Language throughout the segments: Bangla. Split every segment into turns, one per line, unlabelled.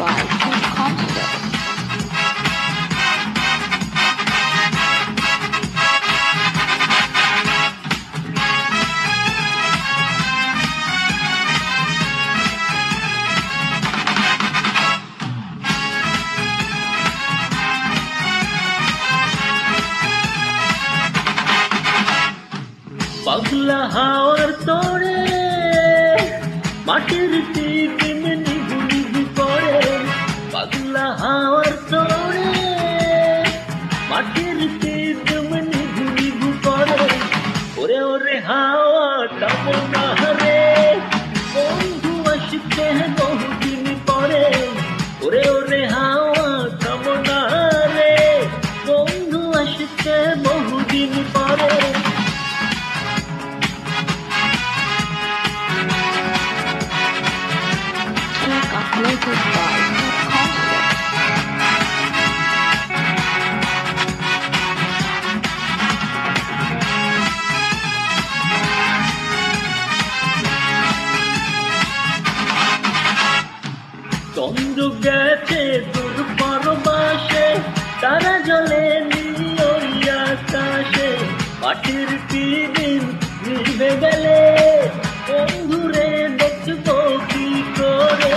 by King Concept.
পাগলা হাওয়ার তোড়ে মাটির টিফিন নিভু নিভু করে, পাগলা হাওয়ার তোড়ে মাটির টিফিন নিভু নিভু করে। ওরে ওরে হাওয়া থামো না রে, বন্ধু আসতে বহুদিন পরে। ওরে ওরে হাওয়া থামো না রে, বন্ধু আসতে বহুদিন পরে।
Uploaded by King Concept.
চন্দ্র গেছে দূর পরবাসে, তারা জলে নীল আকাশে। মাটির টিফিন নিভে গেলে বন্ধুরে দেখবো কি করে।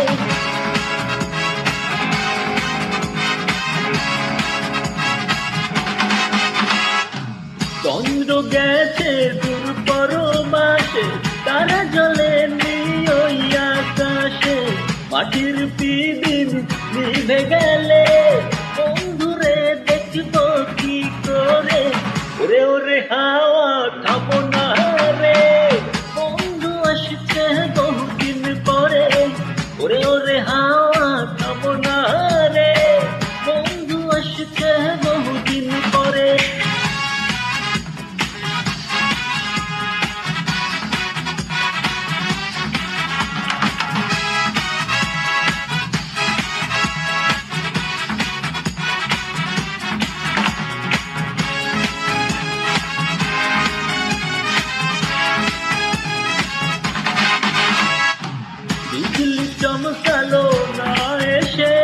চন্দ্র গেছে দূর পরবাসে, তারা জলে নীল আকাশে। মাটির টিফিন নিভে গেলে বন্ধুরে দেখবো কি করে। ওরে ওরে হাওয়া থামো না রে, বন্ধু আসছে বহুদিন পরে। ওরে ওরে হাওয়া থামো না রে, বন্ধু আসছে বহুদিন পরে। বিজলি চমকালো না এসে,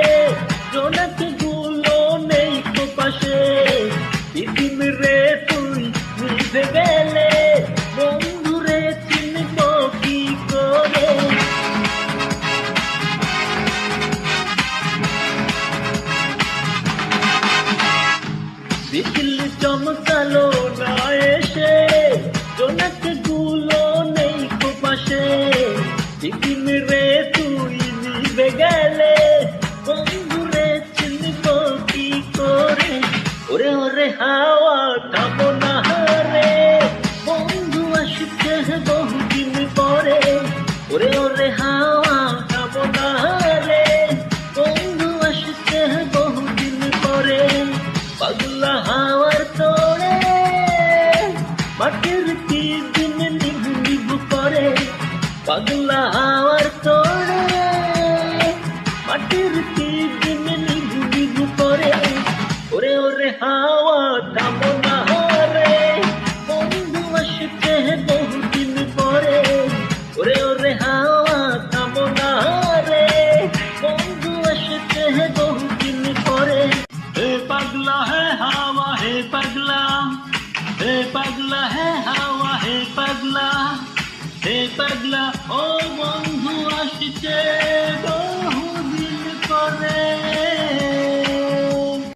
জোনাক গুলো নেই তো পাশে। টিফিন রে তুই নিভে গেলে বন্ধুরে চিনবো কি করে। বিজলি চমকালো না এসে, জোনাক গুলো নেই তো পাশে। টিফিন রে তুই নিভে গেলে বন্ধুরে চিনবো কি করে। ওরে ওরে হাওয়া থামো না রে, বন্ধু আসছে বহুদিন পরে। ওরে ওরে হাওয়া থামো না রে, বন্ধু আসছে বহুদিন পরে। পাগলা হাওয়ার তোড়ে মাটির টিফিন নিভু নিভু করে, পাগলা হাওয়ার তোড়ে মাটির টিফিন নিভু নিভু করে। ওরে ওরে হাওয়া থামো না রে, বন্ধু আসছে বহুদিন পরে। ওরে ওরে হাওয়া থামো না রে, বন্ধু আসছে বহুদিন পরে। হে পাগলা হে হাওয়া হে পাগলা, হে পাগলা হে হাওয়া হে পাগলা। হে পাগলা ও বন্ধু আসছে।